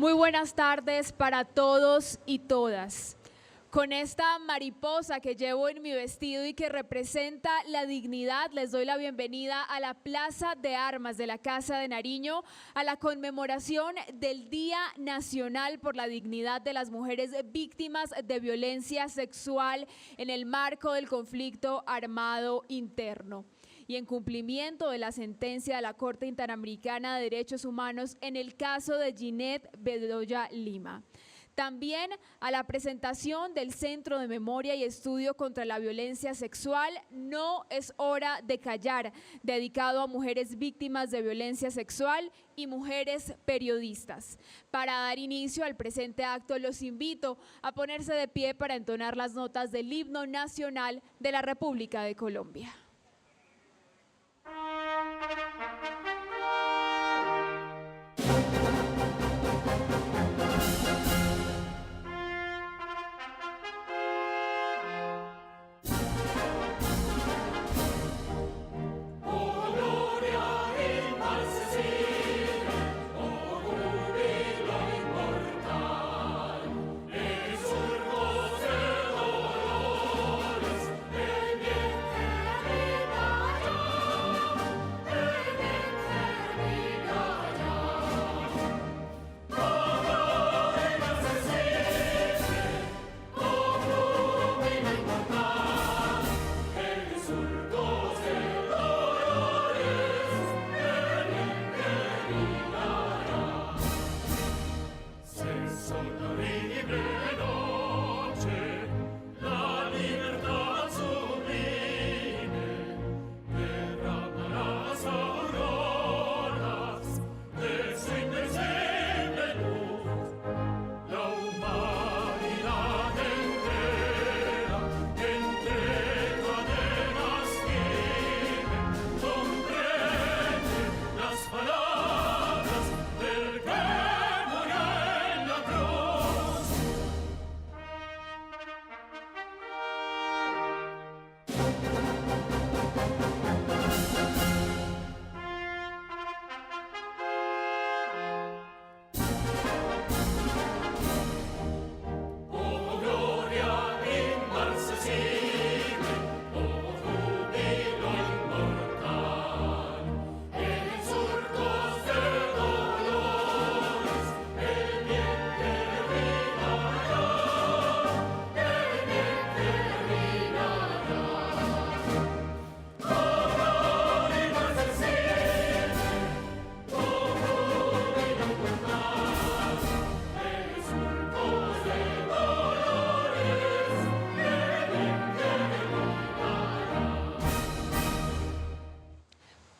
Muy buenas tardes para todos y todas. Con esta mariposa que llevo en mi vestido y que representa la dignidad, les doy la bienvenida a la Plaza de Armas de la Casa de Nariño, a la conmemoración del Día Nacional por la Dignidad de las Mujeres Víctimas de Violencia Sexual en el marco del conflicto armado interno. Y en cumplimiento de la sentencia de la Corte Interamericana de Derechos Humanos en el caso de Ginette Bedoya Lima. También a la presentación del Centro de Memoria y Estudio contra la Violencia Sexual No es Hora de Callar, dedicado a mujeres víctimas de violencia sexual y mujeres periodistas. Para dar inicio al presente acto, los invito a ponerse de pie para entonar las notas del himno nacional de la República de Colombia.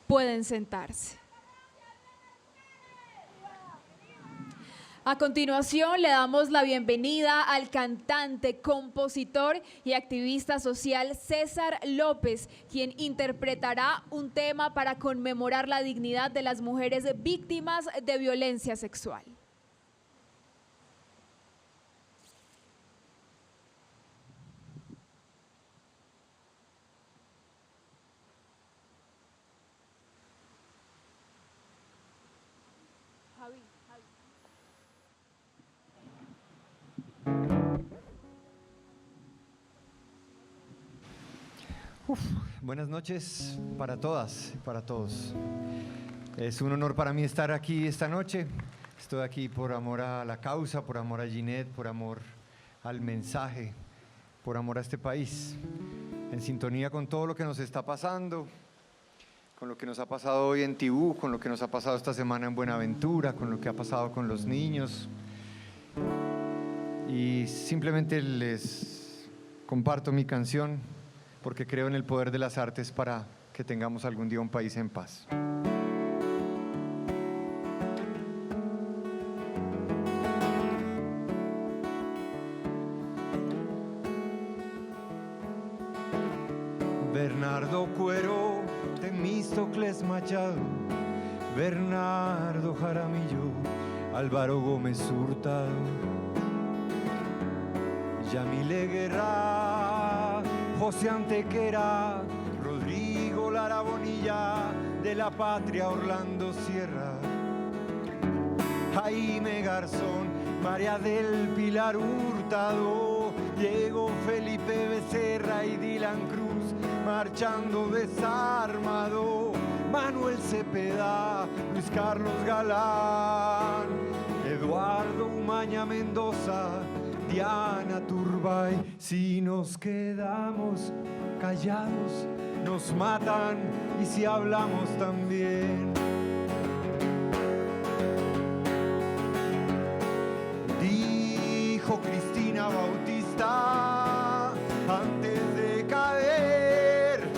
Pueden sentarse. A continuación le damos la bienvenida al cantante, compositor y activista social César López, quien interpretará un tema para conmemorar la dignidad de las mujeres víctimas de violencia sexual. Buenas noches para todas y para todos. Es un honor para mí estar aquí esta noche. Estoy aquí por amor a la causa, por amor a Ginette, por amor al mensaje, por amor a este país. En sintonía con todo lo que nos está pasando, con lo que nos ha pasado hoy en Tibú, con lo que nos ha pasado esta semana en Buenaventura, con lo que ha pasado con los niños. Y simplemente les comparto mi canción, porque creo en el poder de las artes para que tengamos algún día un país en paz. Bernardo Cuero, Temístocles Machado, Bernardo Jaramillo, Álvaro Gómez Hurtado, Yamile Guerra, José Antequera, Rodrigo Lara Bonilla, de la Patria Orlando Sierra, Jaime Garzón, María del Pilar Hurtado, Diego Felipe Becerra y Dylan Cruz, marchando desarmado. Manuel Cepeda, Luis Carlos Galán, Eduardo Umaña Mendoza, Diana Turbay. Si nos quedamos callados, nos matan, y si hablamos también. Dijo Cristina Bautista antes de caer,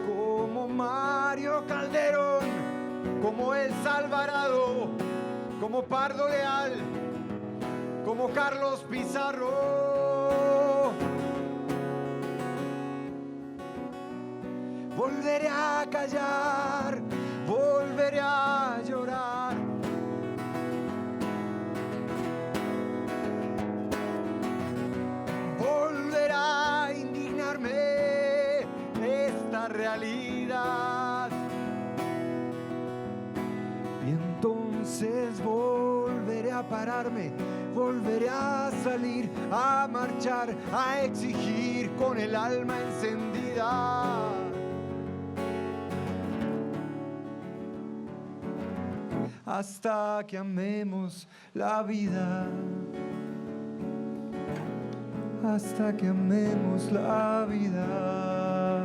como Mario Calderón, como Elsa Alvarado, como Pardo Leal, como Carlos Pizarro. Volveré a callar, volveré a llorar. Volveré a indignarme de esta realidad. Y entonces volveré a pararme, volveré a salir, a marchar, a exigir con el alma encendida. Hasta que amemos la vida, hasta que amemos la vida,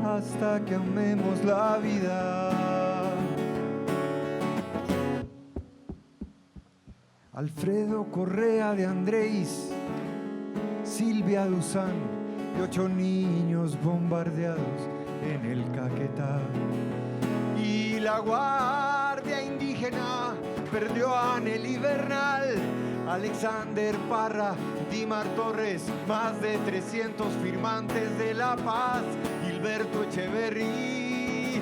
hasta que amemos la vida. Alfredo Correa de Andrés, Silvia Duzán y 8 niños bombardeados en el Caquetá. Y la Guardia Indígena perdió a Nelly Bernal, Alexander Parra, Dimar Torres, más de 300 firmantes de La Paz, Gilberto Echeverry,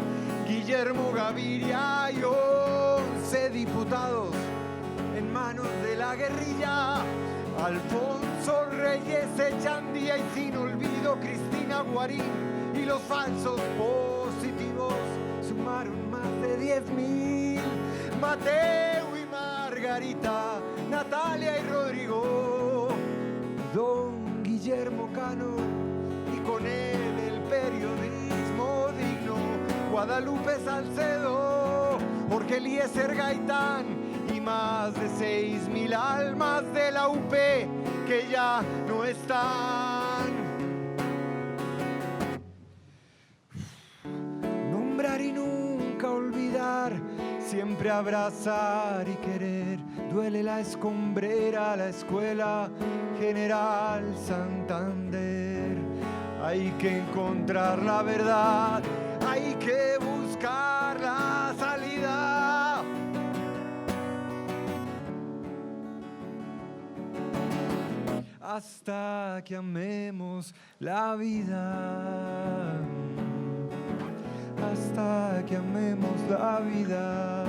Guillermo Gaviria y 11 diputados en manos de la guerrilla. Alfonso Reyes Echandía y sin olvido Cristina Guarín, y los falsos positivos sumaron más de 10,000. Mateo y Margarita, Natalia y Rodrigo, don Guillermo Cano, y con él el periodismo digno, Guadalupe Salcedo, Jorge Eliezer Gaitán y más de 6,000 almas de la UP que ya no están. Nombrar y nunca olvidar, siempre abrazar y querer. Duele la escombrera, la escuela General Santander. Hay que encontrar la verdad, hay que buscar la salida. Hasta que amemos la vida, hasta que amemos la vida,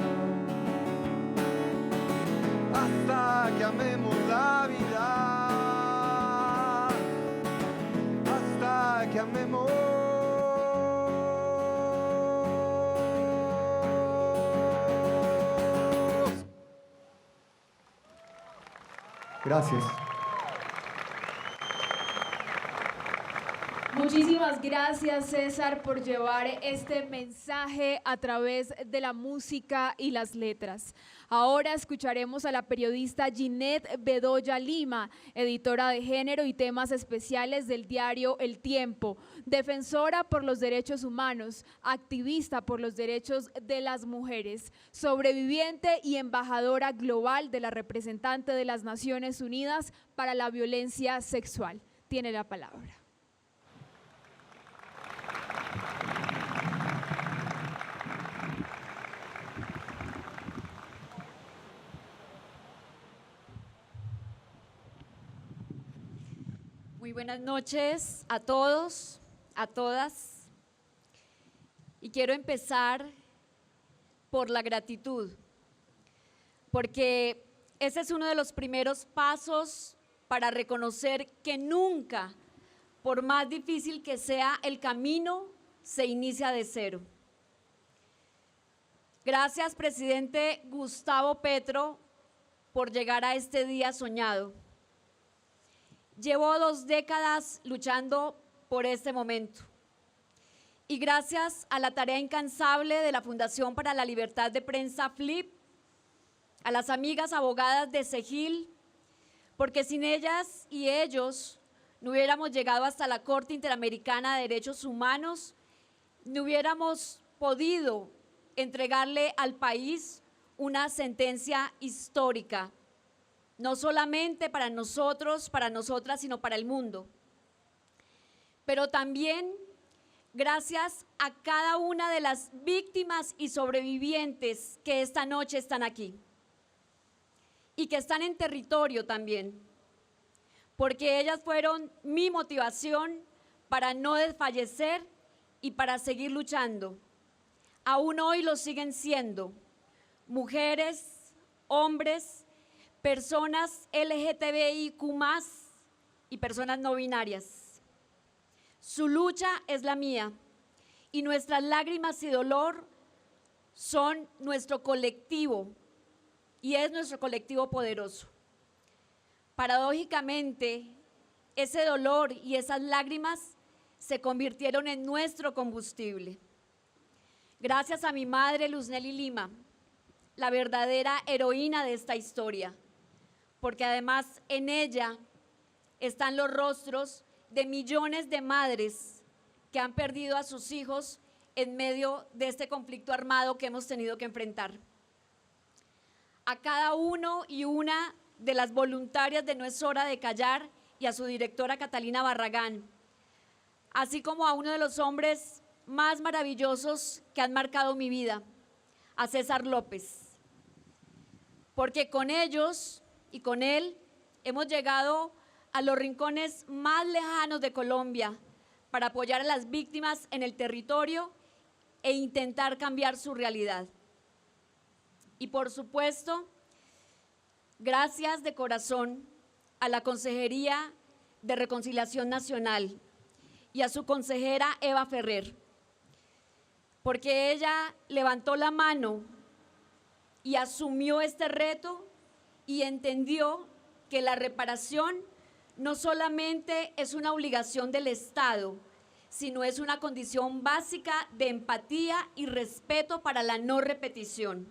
hasta que amemos la vida, hasta que amemos. Gracias. Muchísimas gracias, César, por llevar este mensaje a través de la música y las letras. Ahora escucharemos a la periodista Ginette Bedoya Lima, editora de género y temas especiales del diario El Tiempo, defensora por los derechos humanos, activista por los derechos de las mujeres, sobreviviente y embajadora global de la representante de las Naciones Unidas para la violencia sexual. Tiene la palabra. Muy buenas noches a todos, a todas. Y quiero empezar por la gratitud, porque ese es uno de los primeros pasos para reconocer que nunca, por más difícil que sea el camino, se inicia de cero. Gracias, presidente Gustavo Petro, por llegar a este día soñado. Llevo 2 décadas luchando por este momento. Y gracias a la tarea incansable de la Fundación para la Libertad de Prensa, FLIP, a las amigas abogadas de SEGIL, porque sin ellas y ellos no hubiéramos llegado hasta la Corte Interamericana de Derechos Humanos, no hubiéramos podido entregarle al país una sentencia histórica, no solamente para nosotros, para nosotras, sino para el mundo. Pero también gracias a cada una de las víctimas y sobrevivientes que esta noche están aquí y que están en territorio también, porque ellas fueron mi motivación para no desfallecer y para seguir luchando. Aún hoy lo siguen siendo mujeres, hombres, personas LGTBIQ+, y personas no binarias. Su lucha es la mía y nuestras lágrimas y dolor son nuestro colectivo y es nuestro colectivo poderoso. Paradójicamente, ese dolor y esas lágrimas se convirtieron en nuestro combustible. Gracias a mi madre Luz Nelly Lima, la verdadera heroína de esta historia, porque además en ella están los rostros de millones de madres que han perdido a sus hijos en medio de este conflicto armado que hemos tenido que enfrentar. A cada uno y una de las voluntarias de No es hora de callar y a su directora Catalina Barragán, así como a uno de los hombres más maravillosos que han marcado mi vida, a César López, porque con ellos y con él hemos llegado a los rincones más lejanos de Colombia para apoyar a las víctimas en el territorio e intentar cambiar su realidad. Y por supuesto, gracias de corazón a la Consejería de Reconciliación Nacional y a su consejera Eva Ferrer, porque ella levantó la mano y asumió este reto y entendió que la reparación no solamente es una obligación del Estado, sino es una condición básica de empatía y respeto para la no repetición.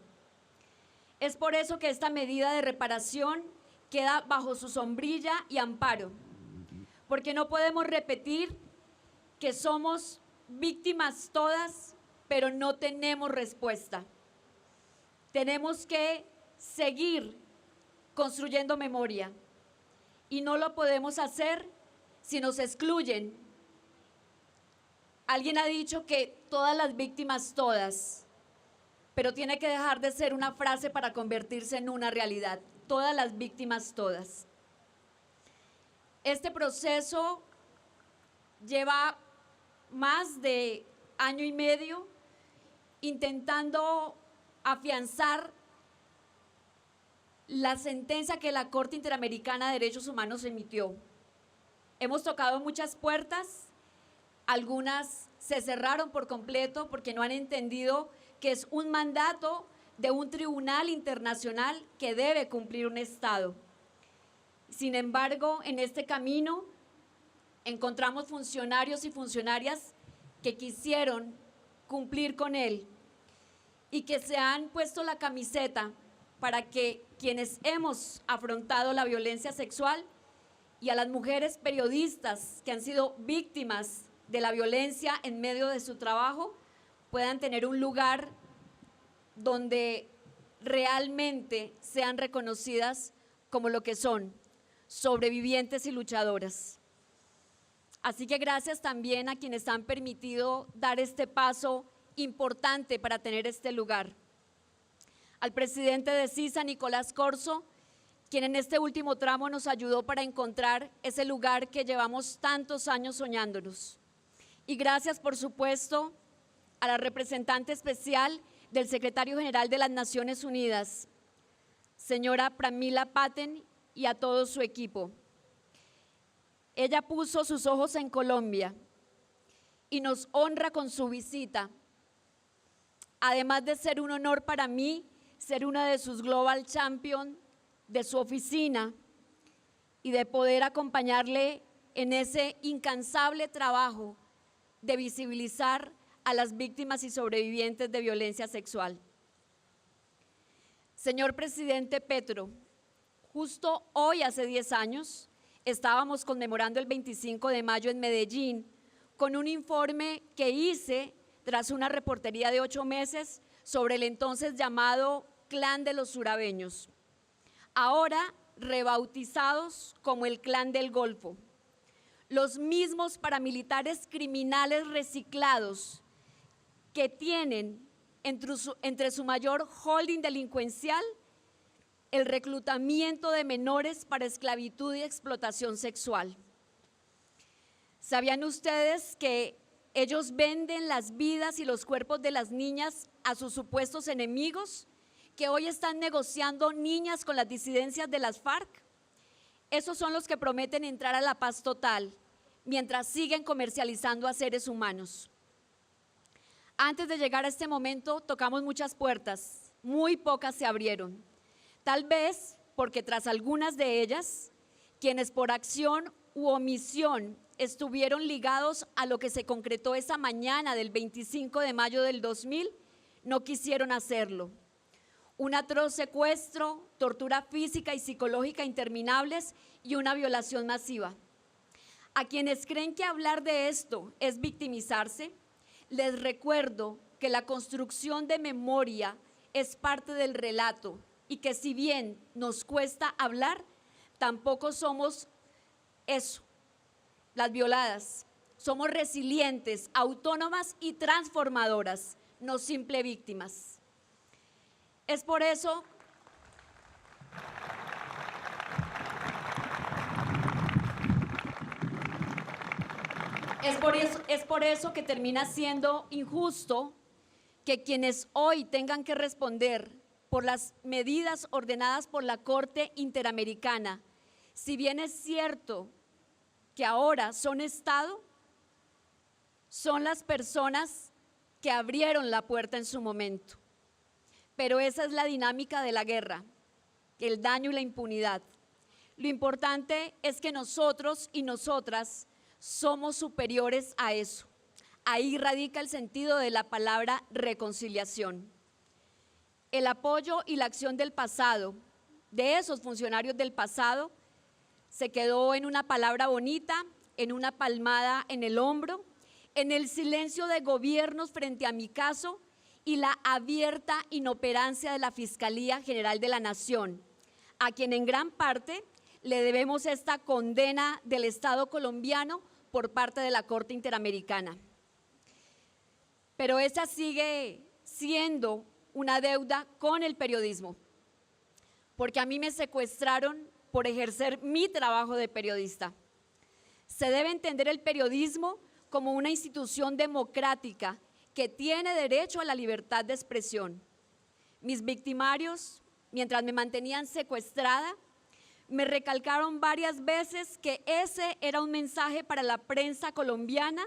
Es por eso que esta medida de reparación queda bajo su sombrilla y amparo, porque no podemos repetir que somos víctimas todas, pero no tenemos respuesta. Tenemos que seguir construyendo memoria y no lo podemos hacer si nos excluyen. Alguien ha dicho que todas las víctimas, todas, pero tiene que dejar de ser una frase para convertirse en una realidad. Todas las víctimas, todas. Este proceso lleva más de 1 año y medio intentando afianzar la sentencia que la Corte Interamericana de Derechos Humanos emitió. Hemos tocado muchas puertas, algunas se cerraron por completo porque no han entendido que es un mandato de un tribunal internacional que debe cumplir un Estado. Sin embargo, en este camino encontramos funcionarios y funcionarias que quisieron cumplir con él y que se han puesto la camiseta para que quienes hemos afrontado la violencia sexual y a las mujeres periodistas que han sido víctimas de la violencia en medio de su trabajo puedan tener un lugar donde realmente sean reconocidas como lo que son, sobrevivientes y luchadoras. Así que gracias también a quienes han permitido dar este paso importante para tener este lugar. Al presidente de CISA, Nicolás Corzo, quien en este último tramo nos ayudó para encontrar ese lugar que llevamos tantos años soñándonos. Y gracias, por supuesto, a la representante especial del secretario general de las Naciones Unidas, señora Pramila Patten, y a todo su equipo. Ella puso sus ojos en Colombia y nos honra con su visita además de ser un honor para mí ser una de sus Global Champion de su oficina y de poder acompañarle en ese incansable trabajo de visibilizar a las víctimas y sobrevivientes de violencia sexual. Señor presidente Petro, justo hoy hace 10 años estábamos conmemorando el 25 de mayo en Medellín con un informe que hice tras una reportería de 8 meses sobre el entonces llamado Clan de los Surabeños, ahora rebautizados como el Clan del Golfo. Los mismos paramilitares criminales reciclados que tienen entre su mayor holding delincuencial el reclutamiento de menores para esclavitud y explotación sexual. ¿Sabían ustedes que ellos venden las vidas y los cuerpos de las niñas a sus supuestos enemigos, que hoy están negociando niñas con las disidencias de las FARC? Esos son los que prometen entrar a la paz total, mientras siguen comercializando a seres humanos. Antes de llegar a este momento, tocamos muchas puertas, muy pocas se abrieron. Tal vez porque tras algunas de ellas, quienes por acción u omisión estuvieron ligados a lo que se concretó esa mañana del 25 de mayo del 2000, no quisieron hacerlo. Un atroz secuestro, tortura física y psicológica interminables y una violación masiva. A quienes creen que hablar de esto es victimizarse, les recuerdo que la construcción de memoria es parte del relato y que si bien nos cuesta hablar, tampoco somos eso, las violadas. Somos resilientes, autónomas y transformadoras, no simples víctimas. Es por eso que termina siendo injusto que quienes hoy tengan que responder por las medidas ordenadas por la Corte Interamericana, si bien es cierto que ahora son Estado, son las personas que abrieron la puerta en su momento. Pero esa es la dinámica de la guerra, el daño y la impunidad. Lo importante es que nosotros y nosotras somos superiores a eso. Ahí radica el sentido de la palabra reconciliación. El apoyo y la acción del pasado, de esos funcionarios del pasado, se quedó en una palabra bonita, en una palmada en el hombro, en el silencio de gobiernos frente a mi caso y la abierta inoperancia de la Fiscalía General de la Nación, a quien en gran parte le debemos esta condena del Estado colombiano por parte de la Corte Interamericana. Pero esa sigue siendo una deuda con el periodismo, porque a mí me secuestraron por ejercer mi trabajo de periodista. Se debe entender el periodismo como una institución democrática que tiene derecho a la libertad de expresión. Mis victimarios, mientras me mantenían secuestrada, me recalcaron varias veces que ese era un mensaje para la prensa colombiana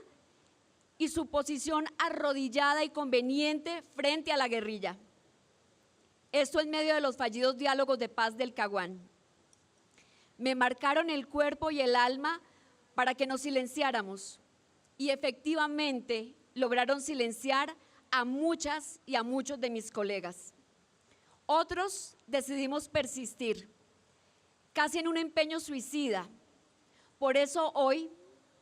y su posición arrodillada y conveniente frente a la guerrilla. Esto en medio de los fallidos diálogos de paz del Caguán. Me marcaron el cuerpo y el alma para que nos silenciáramos y efectivamente lograron silenciar a muchas y a muchos de mis colegas. Otros decidimos persistir, casi en un empeño suicida. Por eso hoy,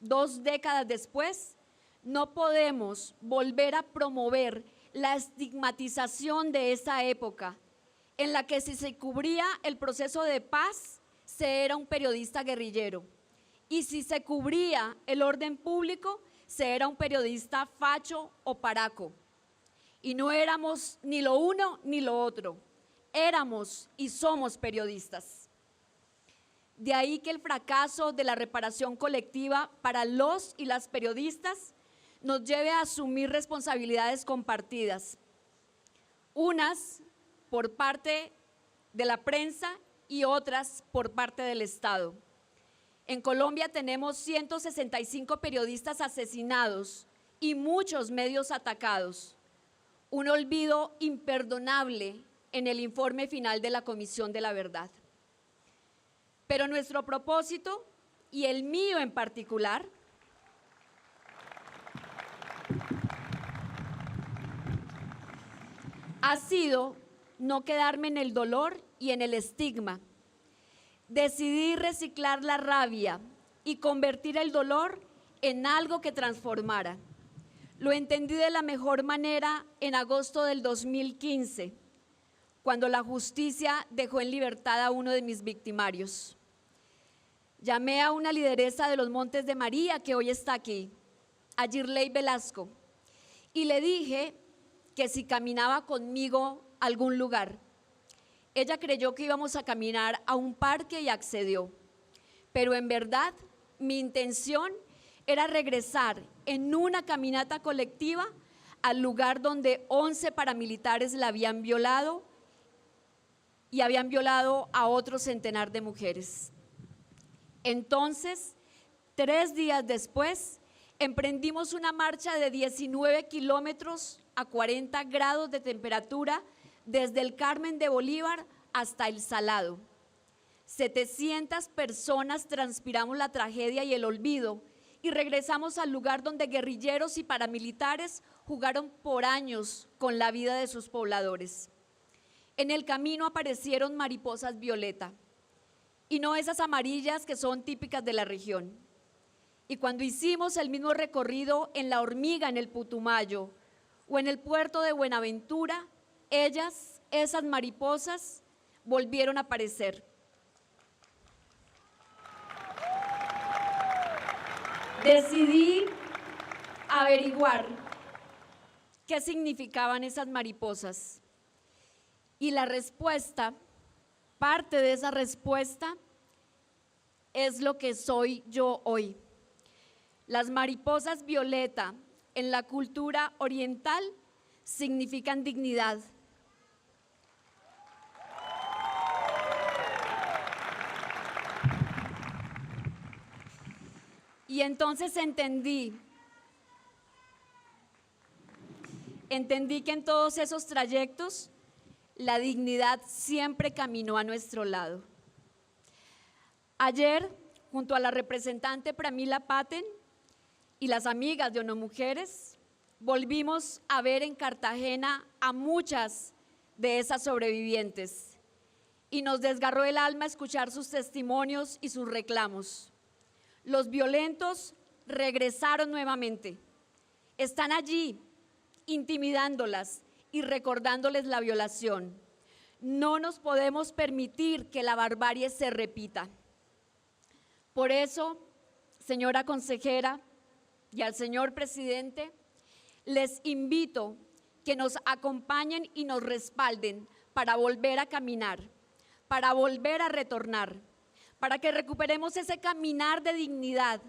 2 décadas después, no podemos volver a promover la estigmatización de esa época, en la que si se cubría el proceso de paz, se era un periodista guerrillero, y si se cubría el orden público, se era un periodista facho o paraco. Y no éramos ni lo uno ni lo otro, éramos y somos periodistas. De ahí que el fracaso de la reparación colectiva para los y las periodistas nos lleve a asumir responsabilidades compartidas, unas por parte de la prensa y otras por parte del Estado. En Colombia tenemos 165 periodistas asesinados y muchos medios atacados. un olvido imperdonable en el informe final de la Comisión de la Verdad. Pero nuestro propósito, y el mío en particular, ha sido no quedarme en el dolor y en el estigma. Decidí reciclar la rabia y convertir el dolor en algo que transformara. Lo entendí de la mejor manera en agosto del 2015, cuando la justicia dejó en libertad a uno de mis victimarios. Llamé a una lideresa de los Montes de María, que hoy está aquí, a Girley Velasco, y le dije que si caminaba conmigo a algún lugar. Ella creyó que íbamos a caminar a un parque y accedió, pero en verdad mi intención era regresar en una caminata colectiva al lugar donde 11 paramilitares la habían violado y habían violado a otro centenar de mujeres. Entonces, 3 días después, emprendimos una marcha de 19 kilómetros a 40 grados de temperatura desde el Carmen de Bolívar hasta El Salado. 700 personas transpiramos la tragedia y el olvido y regresamos al lugar donde guerrilleros y paramilitares jugaron por años con la vida de sus pobladores. En el camino aparecieron mariposas violeta, y no esas amarillas que son típicas de la región. Y cuando hicimos el mismo recorrido en La Hormiga, en el Putumayo, o en el puerto de Buenaventura, esas mariposas, volvieron a aparecer. Decidí averiguar qué significaban esas mariposas. Y la respuesta, parte de esa respuesta, es lo que soy yo hoy. Las mariposas violeta en la cultura oriental significan dignidad. Y entonces entendí que en todos esos trayectos la dignidad siempre caminó a nuestro lado. Ayer, junto a la representante Pramila Patten y las amigas de ONU Mujeres, volvimos a ver en Cartagena a muchas de esas sobrevivientes y nos desgarró el alma escuchar sus testimonios y sus reclamos. Los violentos regresaron nuevamente, están allí intimidándolas y recordándoles la violación. No nos podemos permitir que la barbarie se repita. Por eso, señora consejera y al señor presidente, les invito que nos acompañen y nos respalden para volver a caminar, para volver a retornar, para que recuperemos ese caminar de dignidad,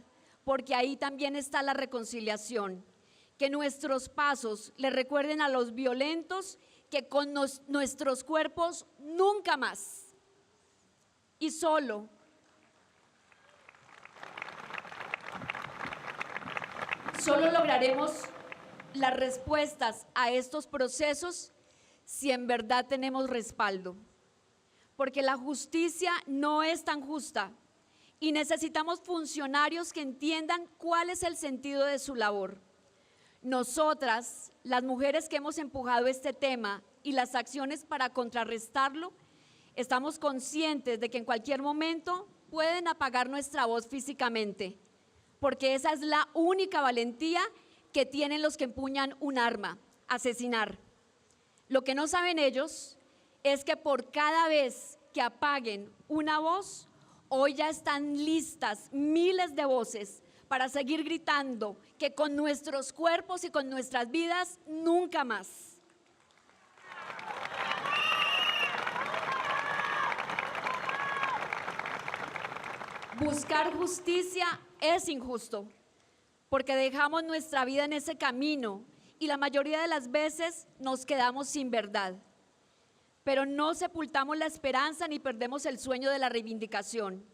porque ahí también está la reconciliación. Que nuestros pasos le recuerden a los violentos que con nuestros cuerpos nunca más. Y solo lograremos las respuestas a estos procesos si en verdad tenemos respaldo. Porque la justicia no es tan justa y necesitamos funcionarios que entiendan cuál es el sentido de su labor. Nosotras, las mujeres que hemos empujado este tema y las acciones para contrarrestarlo, estamos conscientes de que en cualquier momento pueden apagar nuestra voz físicamente, porque esa es la única valentía que tienen los que empuñan un arma, asesinar. Lo que no saben ellos es que por cada vez que apaguen una voz, hoy ya están listas miles de voces para seguir gritando que con nuestros cuerpos y con nuestras vidas nunca más. Buscar justicia es injusto, porque dejamos nuestra vida en ese camino y la mayoría de las veces nos quedamos sin verdad. Pero no sepultamos la esperanza ni perdemos el sueño de la reivindicación.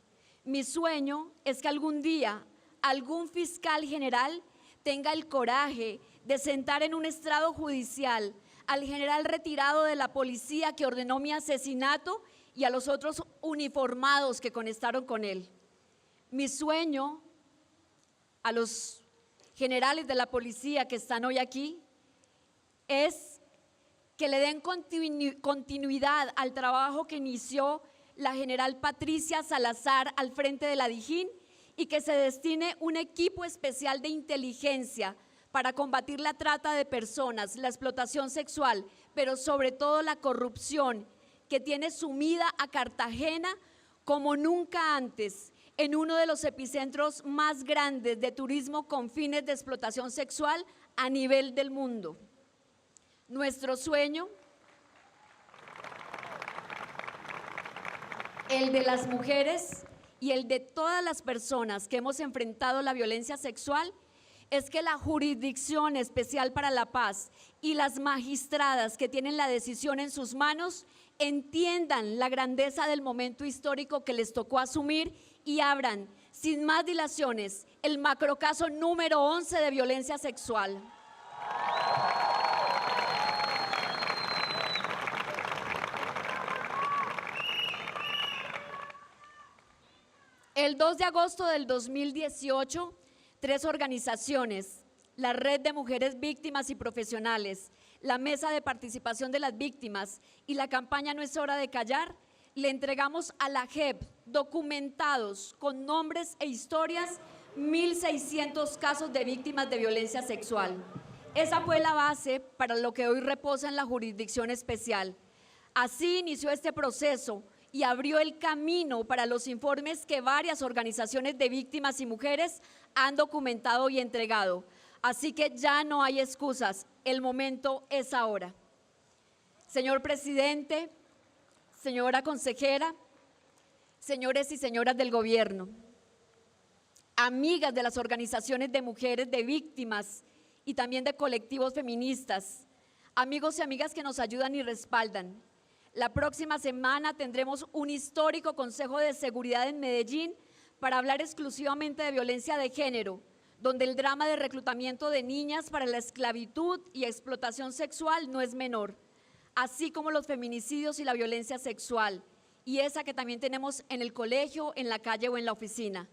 Mi sueño es que algún día algún fiscal general tenga el coraje de sentar en un estrado judicial al general retirado de la policía que ordenó mi asesinato y a los otros uniformados que conectaron con él. Mi sueño a los generales de la policía que están hoy aquí es que le den continuidad al trabajo que inició la general Patricia Salazar al frente de la Dijín y que se destine un equipo especial de inteligencia para combatir la trata de personas, la explotación sexual, pero sobre todo la corrupción que tiene sumida a Cartagena como nunca antes en uno de los epicentros más grandes de turismo con fines de explotación sexual a nivel del mundo. Nuestro sueño, el de las mujeres y el de todas las personas que hemos enfrentado la violencia sexual, es que la Jurisdicción Especial para la Paz y las magistradas que tienen la decisión en sus manos entiendan la grandeza del momento histórico que les tocó asumir y abran, sin más dilaciones, el macrocaso número 11 de violencia sexual. El 2 de agosto del 2018, 3 organizaciones, la Red de Mujeres Víctimas y Profesionales, la Mesa de Participación de las Víctimas y la campaña No es hora de callar, le entregamos a la JEP documentados con nombres e historias 1.600 casos de víctimas de violencia sexual. Esa fue la base para lo que hoy reposa en la Jurisdicción Especial. Así inició este proceso y abrió el camino para los informes que varias organizaciones de víctimas y mujeres han documentado y entregado. Así que ya no hay excusas, el momento es ahora. Señor presidente, señora consejera, señores y señoras del gobierno, amigas de las organizaciones de mujeres, de víctimas y también de colectivos feministas, amigos y amigas que nos ayudan y respaldan. La próxima semana tendremos un histórico Consejo de Seguridad en Medellín para hablar exclusivamente de violencia de género, donde el drama de reclutamiento de niñas para la esclavitud y explotación sexual no es menor, así como los feminicidios y la violencia sexual, y esa que también tenemos en el colegio, en la calle o en la oficina.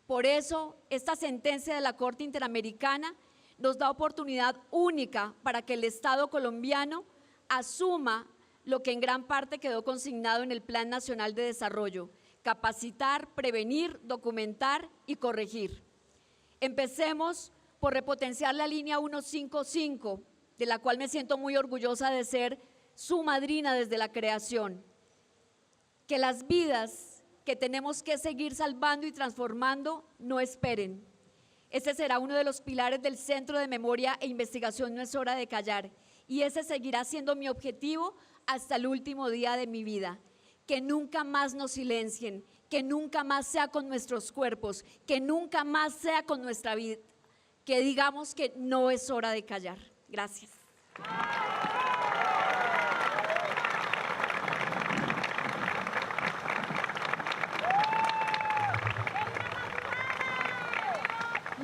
Por eso, esta sentencia de la Corte Interamericana nos da oportunidad única para que el Estado colombiano asuma lo que en gran parte quedó consignado en el Plan Nacional de Desarrollo: capacitar, prevenir, documentar y corregir. Empecemos por repotenciar la línea 155, de la cual me siento muy orgullosa de ser su madrina desde la creación. Que las vidas que tenemos que seguir salvando y transformando no esperen. Ese será uno de los pilares del Centro de Memoria e Investigación No es hora de callar, y ese seguirá siendo mi objetivo hasta el último día de mi vida. Que nunca más nos silencien, que nunca más sea con nuestros cuerpos, que nunca más sea con nuestra vida, que digamos que no es hora de callar. Gracias.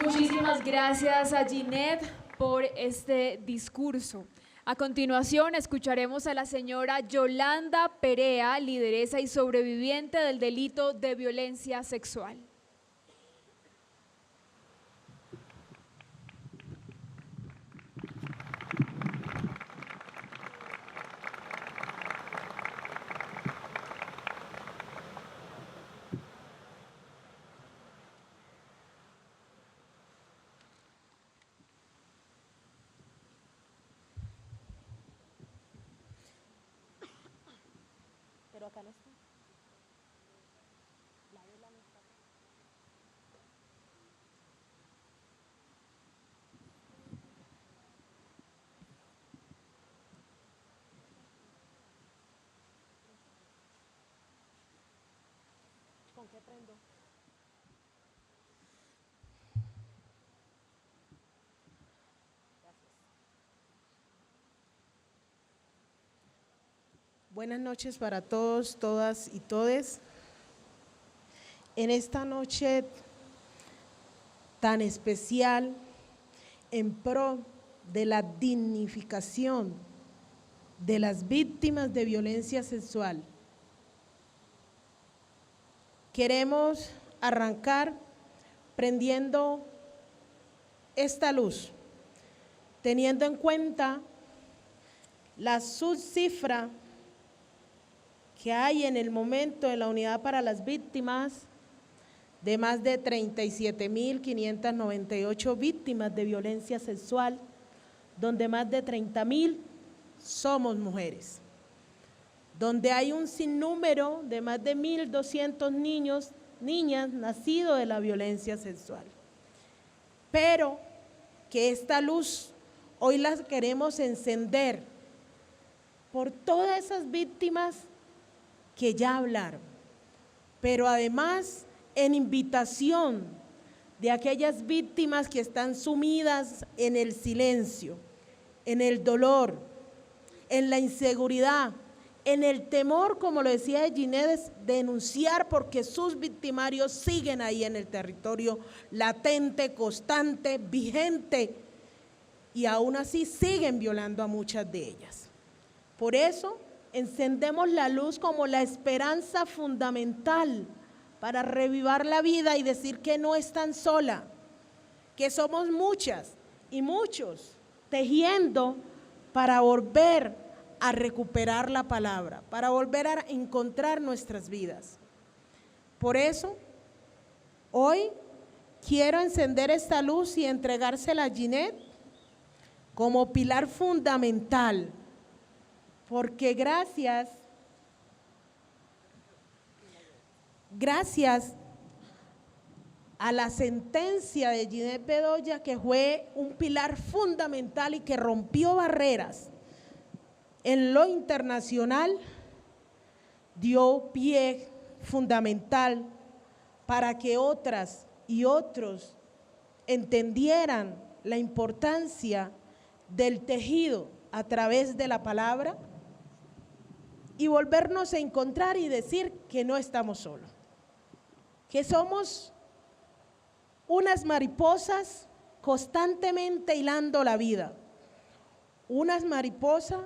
Muchísimas gracias a Ginette por este discurso. A continuación escucharemos a la señora Yolanda Perea, lideresa y sobreviviente del delito de violencia sexual. Pero acá no está. ¿Con qué prendo? Buenas noches para todos, todas y todes. En esta noche tan especial, en pro de la dignificación de las víctimas de violencia sexual. Queremos arrancar prendiendo esta luz, teniendo en cuenta la subcifra que hay en el momento en la unidad para las víctimas de más de 37.598 víctimas de violencia sexual, donde más de 30.000 somos mujeres, donde hay un sinnúmero de más de 1.200 niños, niñas nacidos de la violencia sexual. Pero que esta luz hoy la queremos encender por todas esas víctimas que ya hablaron, pero además en invitación de aquellas víctimas que están sumidas en el silencio, en el dolor, en la inseguridad, en el temor, como lo decía Ginette, es denunciar porque sus victimarios siguen ahí en el territorio, latente, constante, vigente, y aún así siguen violando a muchas de ellas. Por eso encendemos la luz como la esperanza fundamental para revivar la vida y decir que no están sola, que somos muchas y muchos tejiendo para volver a recuperar la palabra, para volver a encontrar nuestras vidas. Por eso, hoy quiero encender esta luz y entregársela a Ginette como pilar fundamental, porque gracias a la sentencia de Ginette Bedoya, que fue un pilar fundamental y que rompió barreras en lo internacional, dio pie fundamental para que otras y otros entendieran la importancia del tejido a través de la palabra y volvernos a encontrar y decir que no estamos solos, que somos unas mariposas constantemente hilando la vida, unas mariposas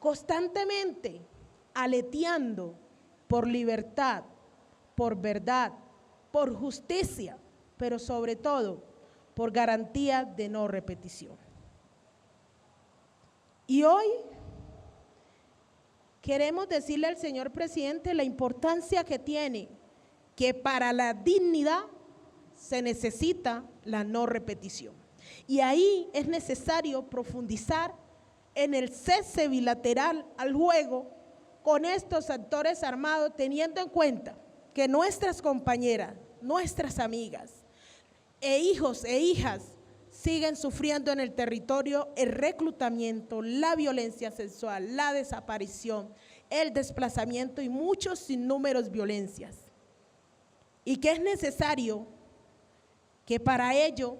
constantemente aleteando por libertad, por verdad, por justicia, pero sobre todo por garantía de no repetición. Y hoy queremos decirle al señor presidente la importancia que tiene, que para la dignidad se necesita la no repetición. Y ahí es necesario profundizar en el cese bilateral al juego con estos actores armados, teniendo en cuenta que nuestras compañeras, nuestras amigas e hijos e hijas siguen sufriendo en el territorio el reclutamiento, la violencia sexual, la desaparición, el desplazamiento y muchos sinnúmeros violencias. Y que es necesario que para ello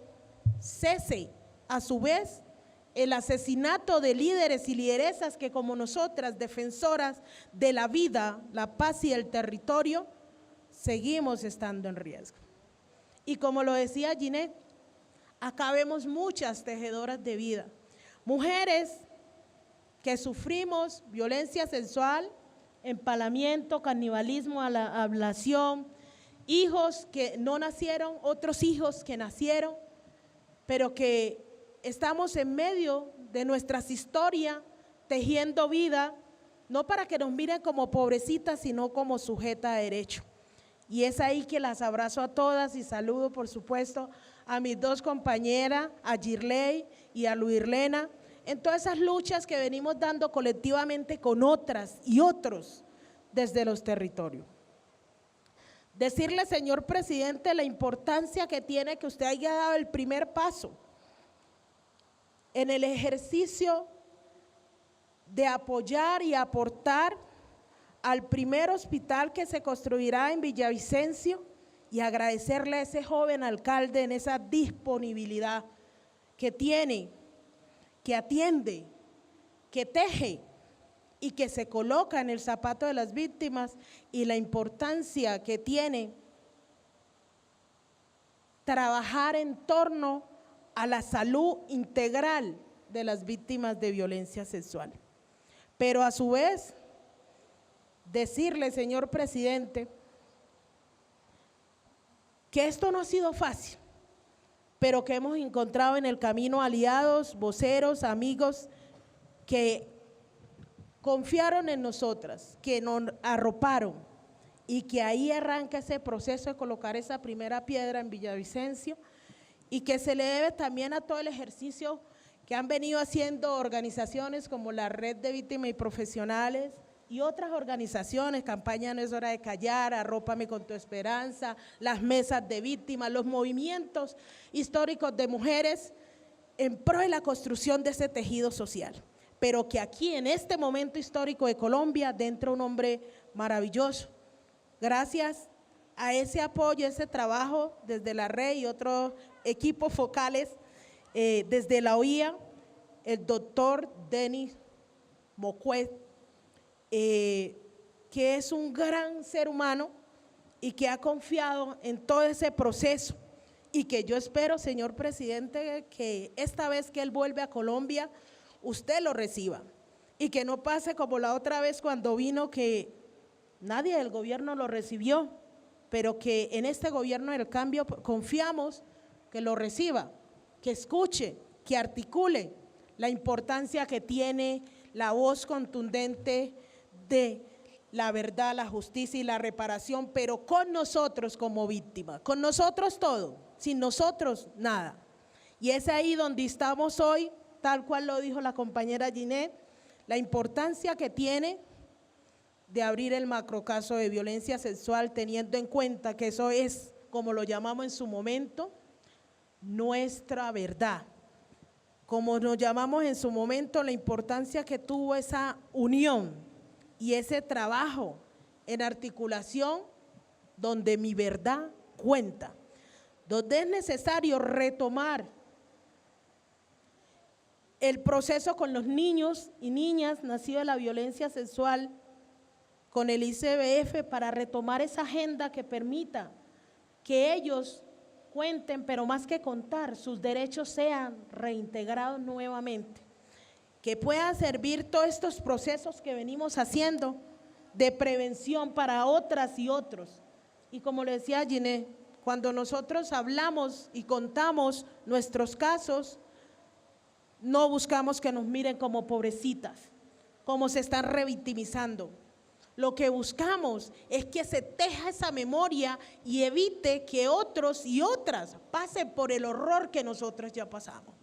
cese a su vez el asesinato de líderes y lideresas que como nosotras, defensoras de la vida, la paz y el territorio, seguimos estando en riesgo. Y como lo decía Ginette, acá vemos muchas tejedoras de vida, mujeres que sufrimos violencia sexual, empalamiento, canibalismo, ablación, hijos que no nacieron, otros hijos que nacieron, pero que estamos en medio de nuestras historias, tejiendo vida, no para que nos miren como pobrecitas, sino como sujetas de derecho. Y es ahí que las abrazo a todas y saludo, por supuesto, a mis dos compañeras, a Girley y a Luirlena, en todas esas luchas que venimos dando colectivamente con otras y otros desde los territorios. Decirle, señor presidente, la importancia que tiene que usted haya dado el primer paso en el ejercicio de apoyar y aportar al primer hospital que se construirá en Villavicencio y agradecerle a ese joven alcalde en esa disponibilidad que tiene, que atiende, que teje y que se coloca en el zapato de las víctimas, y la importancia que tiene trabajar en torno a la salud integral de las víctimas de violencia sexual. Pero a su vez, decirle, señor presidente, que esto no ha sido fácil, pero que hemos encontrado en el camino aliados, voceros, amigos que confiaron en nosotras, que nos arroparon y que ahí arranca ese proceso de colocar esa primera piedra en Villavicencio y que se le debe también a todo el ejercicio que han venido haciendo organizaciones como la Red de Víctimas y Profesionales y otras organizaciones, Campaña No es Hora de Callar, Arrópame con tu Esperanza, las mesas de víctimas, los movimientos históricos de mujeres en pro de la construcción de ese tejido social. Pero que aquí en este momento histórico de Colombia, dentro un hombre maravilloso, gracias a ese apoyo, ese trabajo desde la red y otros equipos focales, desde la OIA, el doctor Denis Moquet, que es un gran ser humano y que ha confiado en todo ese proceso y que yo espero, señor presidente, que esta vez que él vuelve a Colombia, usted lo reciba y que no pase como la otra vez cuando vino que nadie del gobierno lo recibió, pero que en este gobierno del cambio confiamos que lo reciba, que escuche, que articule la importancia que tiene la voz contundente de la verdad, la justicia y la reparación, pero con nosotros como víctima, con nosotros todo, sin nosotros nada. Y es ahí donde estamos hoy, tal cual lo dijo la compañera Ginette, la importancia que tiene de abrir el macrocaso de violencia sexual, teniendo en cuenta que eso es, como lo llamamos en su momento, nuestra verdad. Como nos llamamos en su momento, la importancia que tuvo esa unión y ese trabajo en articulación donde mi verdad cuenta, donde es necesario retomar el proceso con los niños y niñas nacidos de la violencia sexual, con el ICBF, para retomar esa agenda que permita que ellos cuenten, pero más que contar, sus derechos sean reintegrados nuevamente, que puedan servir todos estos procesos que venimos haciendo de prevención para otras y otros. Y como le decía Ginette, cuando nosotros hablamos y contamos nuestros casos, no buscamos que nos miren como pobrecitas, como se están revictimizando. Lo que buscamos es que se teja esa memoria y evite que otros y otras pasen por el horror que nosotros ya pasamos,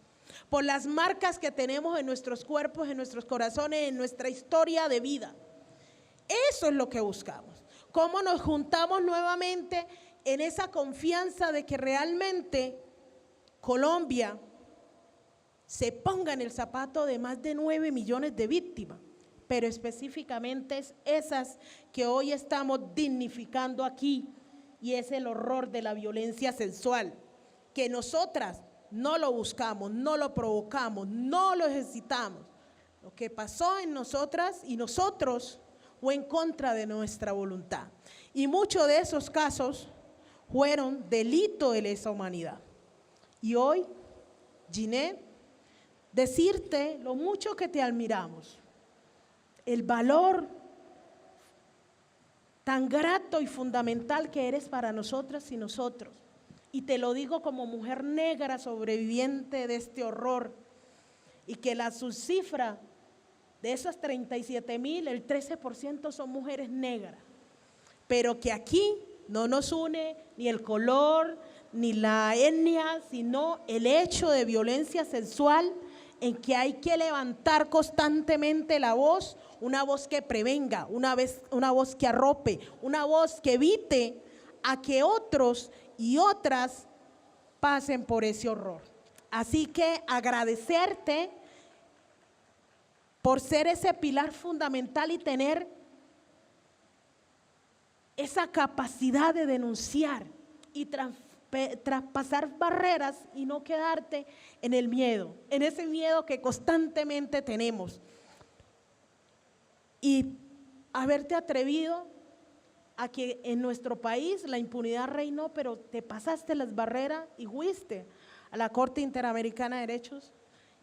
por las marcas que tenemos en nuestros cuerpos, en nuestros corazones, en nuestra historia de vida. Eso es lo que buscamos. Cómo nos juntamos nuevamente en esa confianza de que realmente Colombia se ponga en el zapato de más de 9 millones de víctimas, pero específicamente es esas que hoy estamos dignificando aquí, y es el horror de la violencia sexual, que nosotras no lo buscamos, no lo provocamos, no lo ejercitamos. Lo que pasó en nosotras y nosotros fue en contra de nuestra voluntad. Y muchos de esos casos fueron delito de lesa humanidad. Y hoy, Ginette, decirte lo mucho que te admiramos, el valor tan grato y fundamental que eres para nosotras y nosotros. Y te lo digo como mujer negra sobreviviente de este horror, y que la subcifra de esas 37,000, el 13% son mujeres negras, pero que aquí no nos une ni el color ni la etnia, sino el hecho de violencia sexual, en que hay que levantar constantemente la voz, una voz que prevenga, una voz que arrope, una voz que evite a que otros y otras pasen por ese horror. Así que agradecerte por ser ese pilar fundamental y tener esa capacidad de denunciar y traspasar barreras y no quedarte en el miedo, en ese miedo que constantemente tenemos. Y haberte atrevido a que en nuestro país la impunidad reinó, pero te pasaste las barreras y fuiste a la Corte Interamericana de Derechos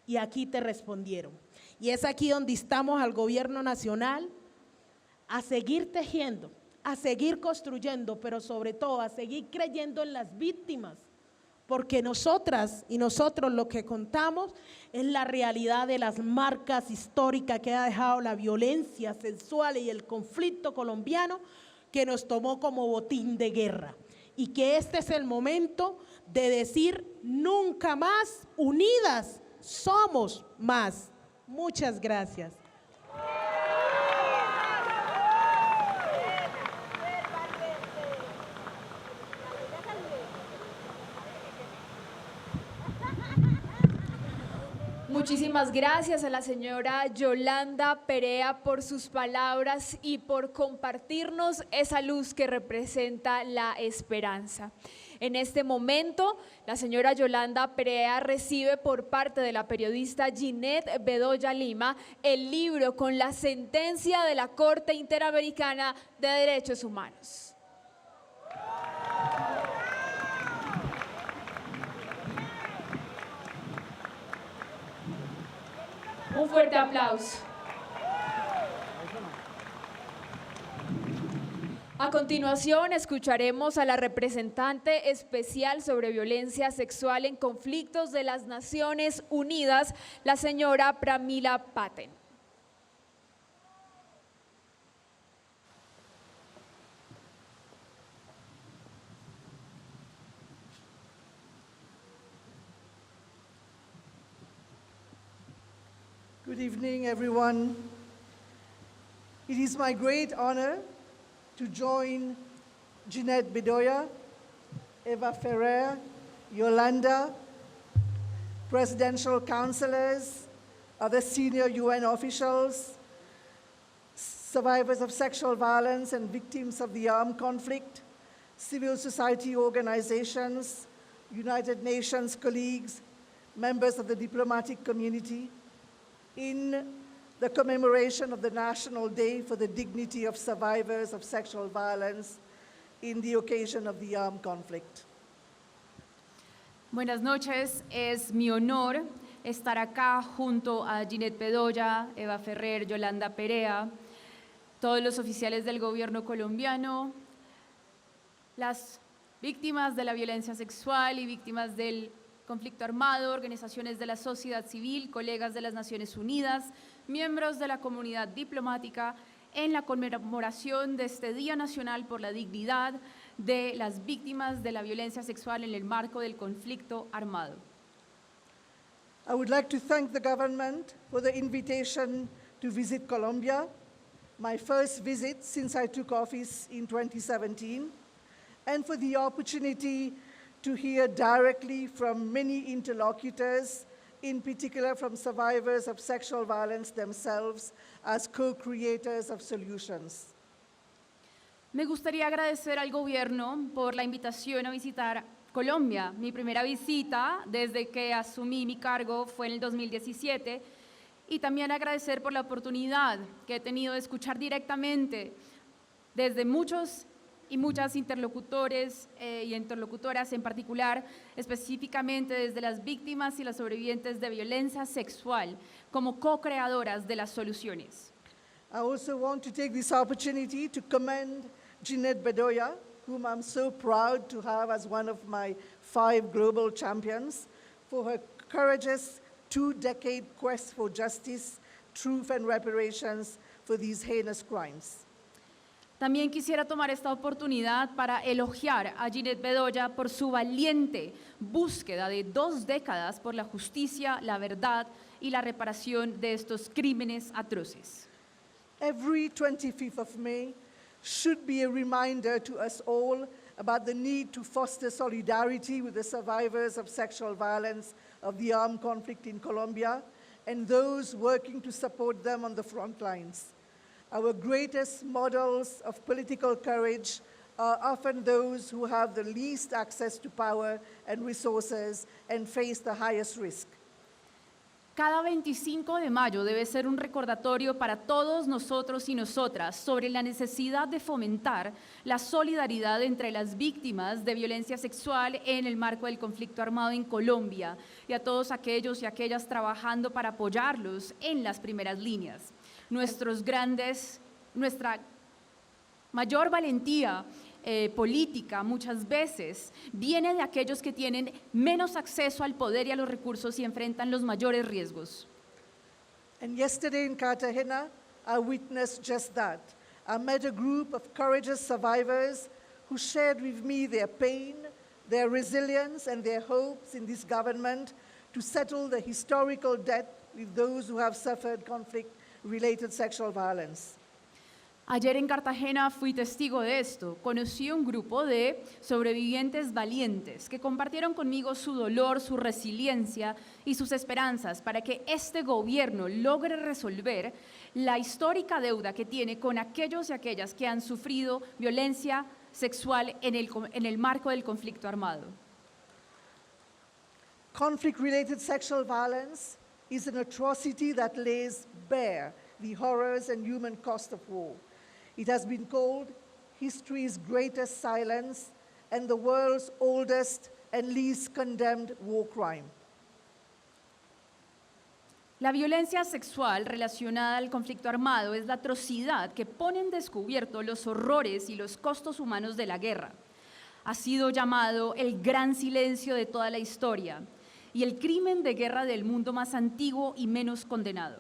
y aquí te respondieron. Y es aquí donde instamos al gobierno nacional a seguir tejiendo, a seguir construyendo, pero sobre todo a seguir creyendo en las víctimas, porque nosotras y nosotros lo que contamos es la realidad de las marcas históricas que ha dejado la violencia sexual y el conflicto colombiano que nos tomó como botín de guerra. Y que este es el momento de decir nunca más, unidas somos más. Muchas gracias. Muchísimas gracias a la señora Yolanda Perea por sus palabras y por compartirnos esa luz que representa la esperanza. En este momento, la señora Yolanda Perea recibe por parte de la periodista Ginette Bedoya Lima el libro con la sentencia de la Corte Interamericana de Derechos Humanos. Un fuerte aplauso. A continuación, escucharemos a la representante especial sobre violencia sexual en conflictos de las Naciones Unidas, la señora Pramila Patten. Good evening, everyone. It is my great honor to join Ginette Bedoya, Eva Ferrer, Yolanda, presidential counselors, other senior UN officials, survivors of sexual violence and victims of the armed conflict, civil society organizations, United Nations colleagues, members of the diplomatic community, in the commemoration of the National Day for the Dignity of Survivors of Sexual Violence in the occasion of the armed conflict. Buenas noches, es mi honor estar acá junto a Ginette Bedoya, Eva Ferrer, Yolanda Perea, todos los oficiales del gobierno colombiano, las víctimas de la violencia sexual y víctimas del conflicto armado, organizaciones de la sociedad civil, colegas de las Naciones Unidas, miembros de la comunidad diplomática, en la conmemoración de este Día Nacional por la Dignidad de las víctimas de la violencia sexual en el marco del conflicto armado. I would like to thank the government for the invitation to visit Colombia, my first visit since I took office in 2017, and for the opportunity to hear directly from many interlocutors, in particular from survivors of sexual violence themselves, as co-creators of solutions. Me gustaría agradecer al gobierno por la invitación a visitar Colombia. Mi primera visita desde que asumí mi cargo fue en el 2017 y también agradecer por la oportunidad que he tenido de escuchar directamente desde muchos y muchas interlocutores y interlocutoras en particular, específicamente desde las víctimas y las sobrevivientes de violencia sexual, como co-creadoras de las soluciones. I also want to take this opportunity to commend Ginette Bedoya, whom I'm so proud to have as one of my 5 global champions, for her courageous 2-decade quest for justice, truth, and reparations for these heinous crimes. También quisiera tomar esta oportunidad para elogiar a Ginette Bedoya por su valiente búsqueda de 2 décadas por la justicia, la verdad y la reparación de estos crímenes atroces. Every 25th of May should be a reminder to us all about the need to foster solidarity with the survivors of sexual violence of the armed conflict in Colombia and those working to support them on the front lines. Our greatest models of political courage are often those who have the least access to power and resources and face the highest risk. Cada 25 de mayo debe ser un recordatorio para todos nosotros y nosotras sobre la necesidad de fomentar la solidaridad entre las víctimas de violencia sexual en el marco del conflicto armado en Colombia y a todos aquellos y aquellas trabajando para apoyarlos en las primeras líneas. Nuestra mayor valentía política muchas veces viene de aquellos que tienen menos acceso al poder y a los recursos y enfrentan los mayores riesgos. And yesterday in Cartagena, I witnessed just that. I met a group of courageous survivors who shared with me their pain, their resilience, and their hopes in this government to settle the historical debt with those who have suffered conflict-related sexual violence. Ayer en Cartagena fui testigo de esto. Conocí un grupo de sobrevivientes valientes que compartieron conmigo su dolor, su resiliencia y sus esperanzas para que este gobierno logre resolver la histórica deuda que tiene con aquellos y aquellas que han sufrido violencia sexual en el marco del conflicto armado. Conflict-related sexual violence is an atrocity that lays bare the horrors and human cost of war. It has been called history's greatest silence and the world's oldest and least condemned war crime. La violencia sexual relacionada al conflicto armado es la atrocidad que pone en descubierto los horrores y los costos humanos de la guerra. Ha sido llamado el gran silencio de toda la historia y el crimen de guerra del mundo más antiguo y menos condenado.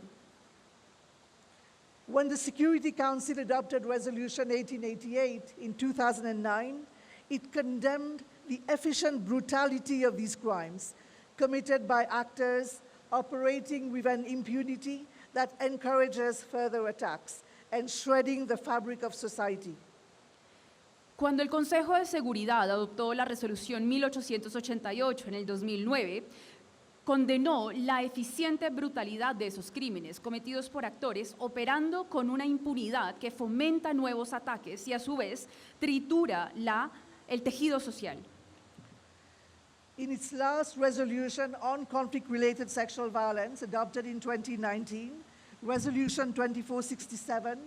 When the Security Council adopted Resolution 1888 in 2009, it condemned the efficient brutality of these crimes committed by actors operating with an impunity that encourages further attacks and shredding the fabric of society. Cuando el Consejo de Seguridad adoptó la Resolución 1888 en el 2009, condenó la eficiente brutalidad de esos crímenes cometidos por actores operando con una impunidad que fomenta nuevos ataques y a su vez tritura el tejido social. In its last resolution on conflict-related sexual violence adopted in 2019, Resolution 2467,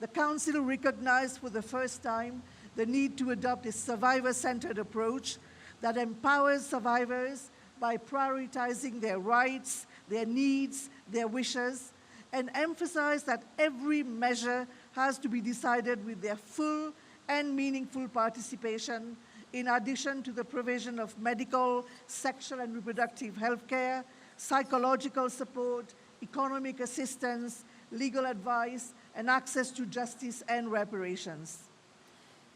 the Council recognized for the first time the need to adopt a survivor-centered approach that empowers survivors by prioritizing their rights, their needs, their wishes, and emphasize that every measure has to be decided with their full and meaningful participation, in addition to the provision of medical, sexual and reproductive health care, psychological support, economic assistance, legal advice, and access to justice and reparations.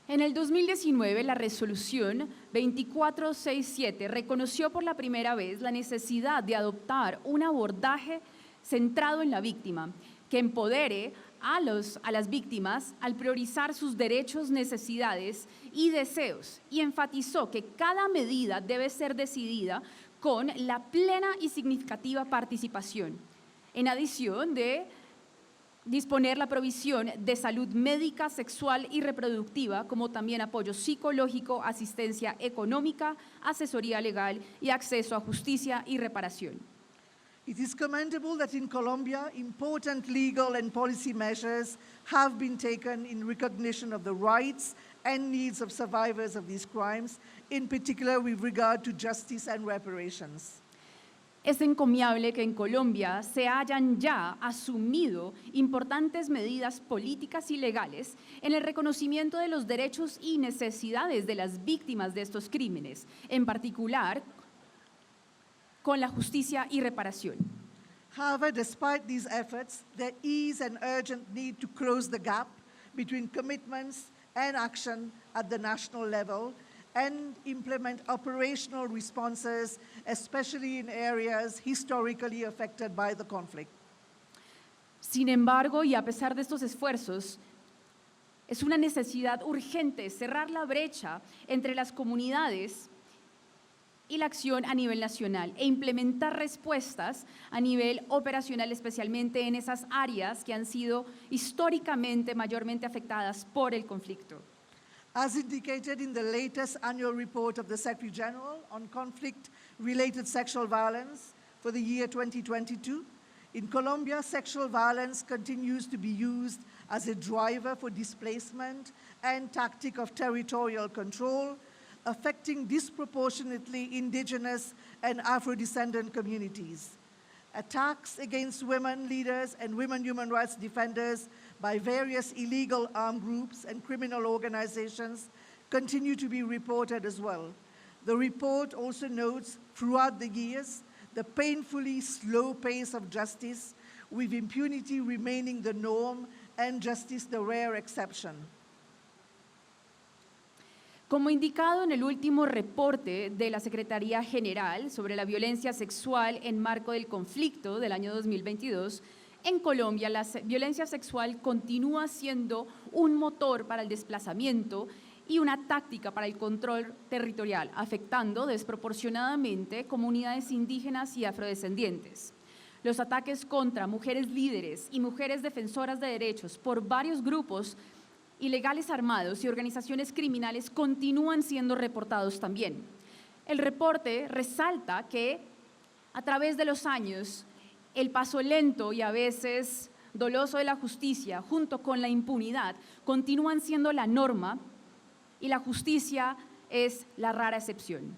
En el 2019, la resolución 2467 reconoció por la primera vez la necesidad de adoptar un abordaje centrado en la víctima, que empodere a las víctimas al priorizar sus derechos, necesidades y deseos, y enfatizó que cada medida debe ser decidida con la plena y significativa participación, en adición de disponer la provisión de salud médica, sexual y reproductiva, como también apoyo psicológico, asistencia económica, asesoría legal y acceso a justicia y reparación. It is commendable that in Colombia, important legal and policy measures have been taken in recognition of the rights and needs of survivors of these crimes, in particular with regard to justice and reparations. Es encomiable que en Colombia se hayan ya asumido importantes medidas políticas y legales en el reconocimiento de los derechos y necesidades de las víctimas de estos crímenes, en particular con la justicia y reparación. However, despite these efforts, there is an urgent need to close the gap between commitments and action at the national level and implement operational responses, especially in areas historically affected by the conflict. Sin embargo, y a pesar de estos esfuerzos, es una necesidad urgente cerrar la brecha entre las comunidades y la acción a nivel nacional e implementar respuestas a nivel operacional, especialmente en esas áreas que han sido históricamente mayormente afectadas por el conflicto. As indicated in the latest annual report of the Secretary General on conflict-related sexual violence for the year 2022. In Colombia, sexual violence continues to be used as a driver for displacement and tactic of territorial control, affecting disproportionately indigenous and Afro-descendant communities. Attacks against women leaders and women human rights defenders by various illegal armed groups and criminal organizations continue to be reported as well. The report also notes throughout the years the painfully slow pace of justice, with impunity remaining the norm and justice the rare exception. Como indicado en el último reporte de la Secretaría General sobre la violencia sexual en marco del conflicto del año 2022, en Colombia la violencia sexual continúa siendo un motor para el desplazamiento y una táctica para el control territorial, afectando desproporcionadamente comunidades indígenas y afrodescendientes. Los ataques contra mujeres líderes y mujeres defensoras de derechos por varios grupos ilegales armados y organizaciones criminales continúan siendo reportados también. El reporte resalta que a través de los años el paso lento y a veces doloso de la justicia junto con la impunidad continúan siendo la norma y la justicia es la rara excepción.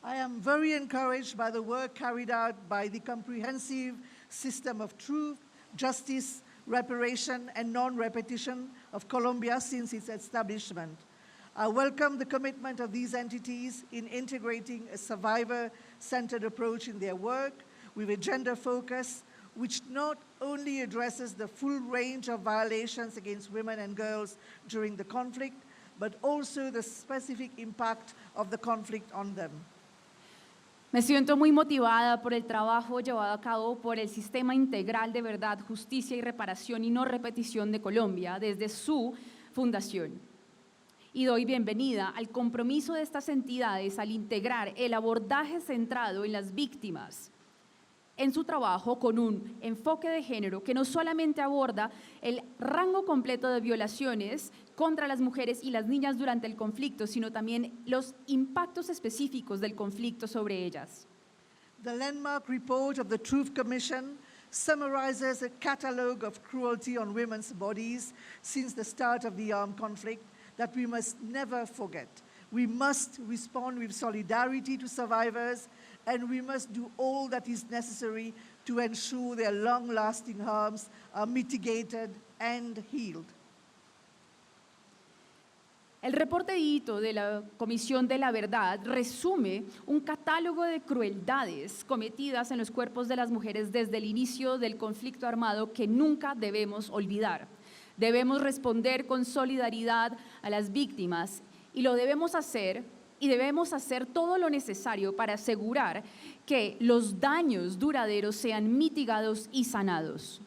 I am very encouraged by the work carried out by the comprehensive system of truth, justice, reparation, and non-repetition of Colombia since its establishment. I welcome the commitment of these entities in integrating a survivor-centered approach in their work with a gender focus, which not only addresses the full range of violations against women and girls during the conflict, but also the specific impact of the conflict on them. Me siento muy motivada por el trabajo llevado a cabo por el Sistema Integral de Verdad, Justicia y Reparación y No Repetición de Colombia desde su fundación. Y doy bienvenida al compromiso de estas entidades al integrar el abordaje centrado en las víctimas en su trabajo con un enfoque de género que no solamente aborda el rango completo de violaciones contra las mujeres y las niñas durante el conflicto, sino también los impactos específicos del conflicto sobre ellas. The landmark report of the Truth Commission summarizes a catalogue of cruelty on women's bodies since the start of the armed conflict that we must never forget. We must respond with solidarity to survivors, and we must do all that is necessary to ensure their long-lasting harms are mitigated and healed. El reporte hito de la Comisión de la Verdad resume un catálogo de crueldades cometidas en los cuerpos de las mujeres desde el inicio del conflicto armado que nunca debemos olvidar. Debemos responder con solidaridad a las víctimas y lo debemos hacer y debemos hacer todo lo necesario para asegurar que los daños duraderos sean mitigados y sanados.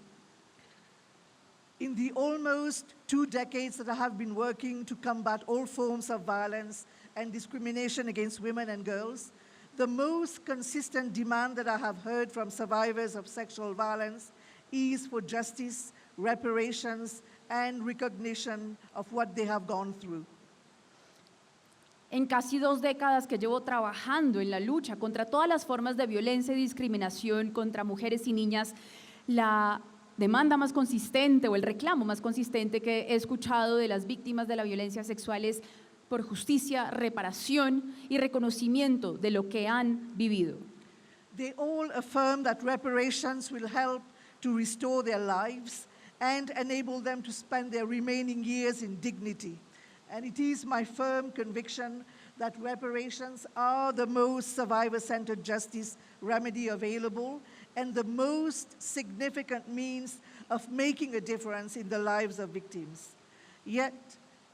In the almost 2 decades that I have been working to combat all forms of violence and discrimination against women and girls, the most consistent demand that I have heard from survivors of sexual violence is for justice, reparations, and recognition of what they have gone through. En casi 2 décadas que llevo trabajando en la lucha contra todas las formas de violencia y discriminación contra mujeres y niñas, la demanda más consistente o el reclamo más consistente que he escuchado de las víctimas de la violencia sexual es por justicia, reparación y reconocimiento de lo que han vivido. They all affirm that reparations will help to restore their lives and enable them to spend their remaining years in dignity. And it is my firm conviction that reparations are the most survivor-centered justice remedy available and the most significant means of making a difference in the lives of victims. Yet,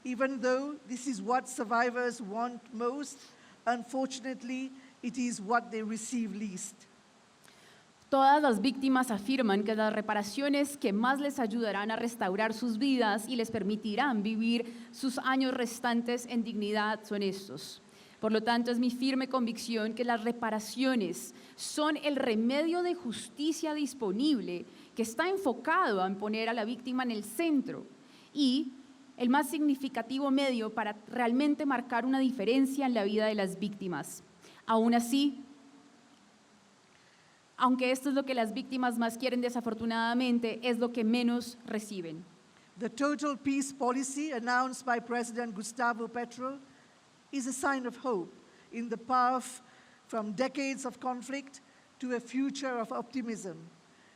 even though this is what survivors want most, unfortunately, it is what they receive least. Todas las víctimas afirman que las reparaciones que más les ayudarán a restaurar sus vidas y les permitirán vivir sus años restantes en dignidad son estos. Por lo tanto, es mi firme convicción que las reparaciones son el remedio de justicia disponible que está enfocado en poner a la víctima en el centro y el más significativo medio para realmente marcar una diferencia en la vida de las víctimas. Aún así, aunque esto es lo que las víctimas más quieren, desafortunadamente es lo que menos reciben. The total peace policy announced by President Gustavo Petro is a sign of hope in the path from decades of conflict to a future of optimism.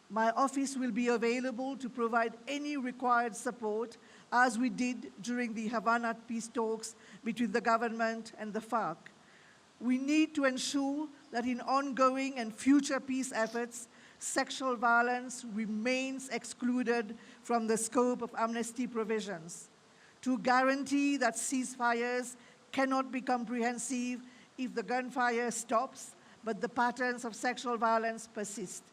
My office will be available to provide any required support, as we did during the Havana peace talks between the government and the FARC. We need to ensure that in ongoing and future peace efforts, sexual violence remains excluded from the scope of amnesty provisions, to guarantee that ceasefires cannot be comprehensive if the gunfire stops, but the patterns of sexual violence persist,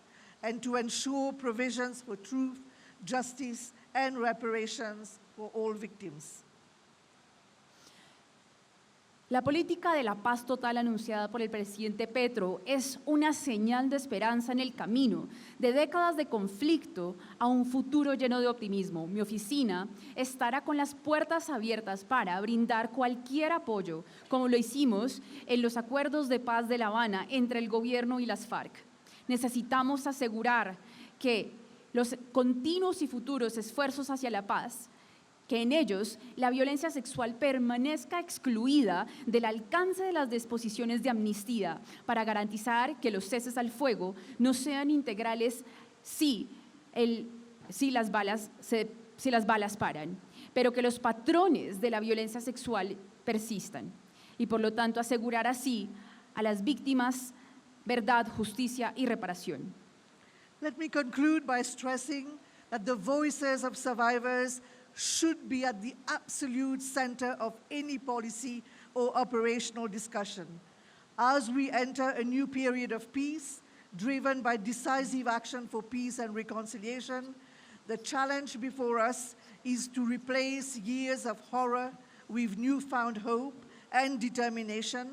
and to ensure provisions for truth, justice, and reparations for all victims. La política de la paz total anunciada por el presidente Petro es una señal de esperanza en el camino de décadas de conflicto a un futuro lleno de optimismo. Mi oficina estará con las puertas abiertas para brindar cualquier apoyo, como lo hicimos en los acuerdos de paz de La Habana entre el gobierno y las FARC. Necesitamos asegurar que los continuos y futuros esfuerzos hacia la paz, que en ellos la violencia sexual permanezca excluida del alcance de las disposiciones de amnistía para garantizar que los ceses al fuego no sean integrales si las balas paran, pero que los patrones de la violencia sexual persistan y por lo tanto asegurar así a las víctimas verdad, justicia y reparación. Let me conclude by stressing that the voices of survivors should be at the absolute center of any policy or operational discussion. As we enter a new period of peace, driven by decisive action for peace and reconciliation, the challenge before us is to replace years of horror with newfound hope and determination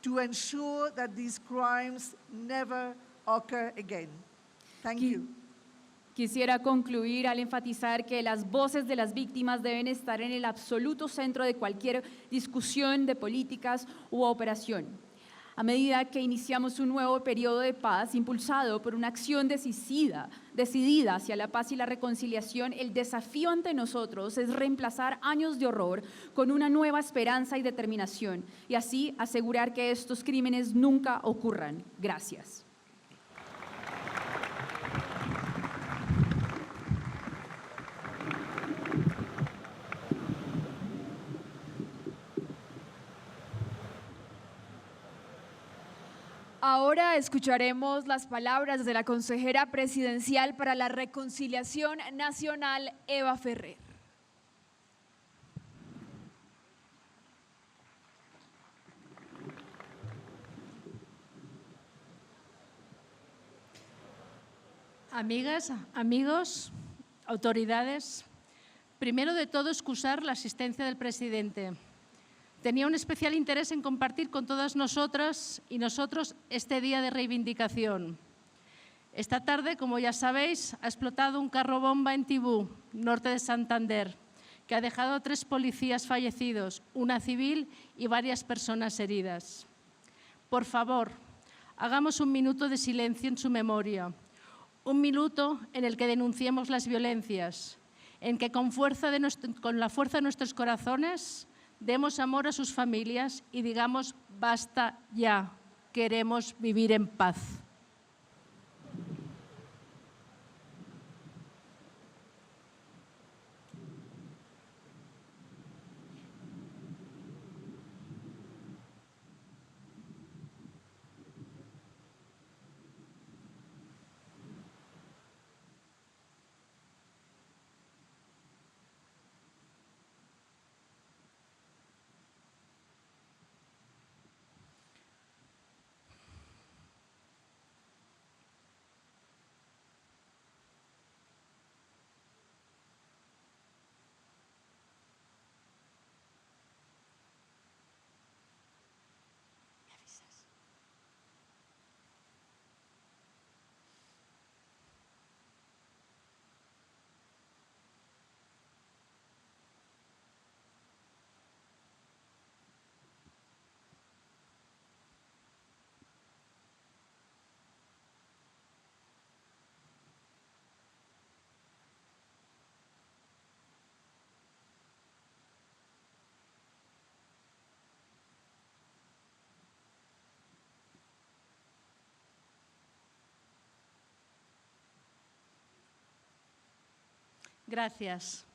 to ensure that these crimes never occur again. Thank you. Quisiera concluir al enfatizar que las voces de las víctimas deben estar en el absoluto centro de cualquier discusión de políticas u operación. A medida que iniciamos un nuevo periodo de paz impulsado por una acción decidida hacia la paz y la reconciliación, el desafío ante nosotros es reemplazar años de horror con una nueva esperanza y determinación y así asegurar que estos crímenes nunca ocurran. Gracias. Ahora escucharemos las palabras de la consejera presidencial para la Reconciliación Nacional, Eva Ferrer. Amigas, amigos, autoridades, primero de todo excusar la asistencia del presidente. Tenía un especial interés en compartir con todas nosotras y nosotros este día de reivindicación. Esta tarde, como ya sabéis, ha explotado un carro bomba en Tibú, norte de Santander, que ha dejado a 3 policías fallecidos, una civil y varias personas heridas. Por favor, hagamos un minuto de silencio en su memoria, un minuto en el que denunciemos las violencias, en que con la fuerza de nuestros corazones demos amor a sus familias y digamos basta ya, queremos vivir en paz. Gracias.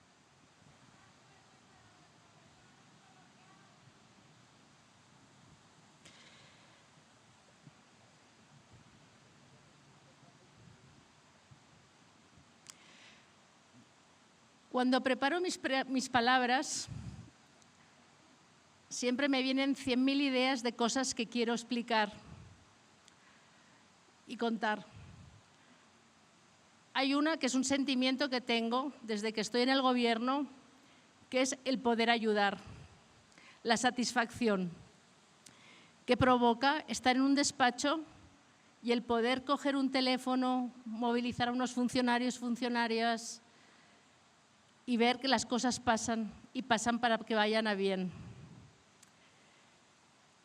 Cuando preparo mis palabras, siempre me vienen 100.000 ideas de cosas que quiero explicar y contar. Hay una que es un sentimiento que tengo desde que estoy en el gobierno, que es el poder ayudar, la satisfacción que provoca estar en un despacho y el poder coger un teléfono, movilizar a unos funcionarios, funcionarias y ver que las cosas pasan y pasan para que vayan a bien.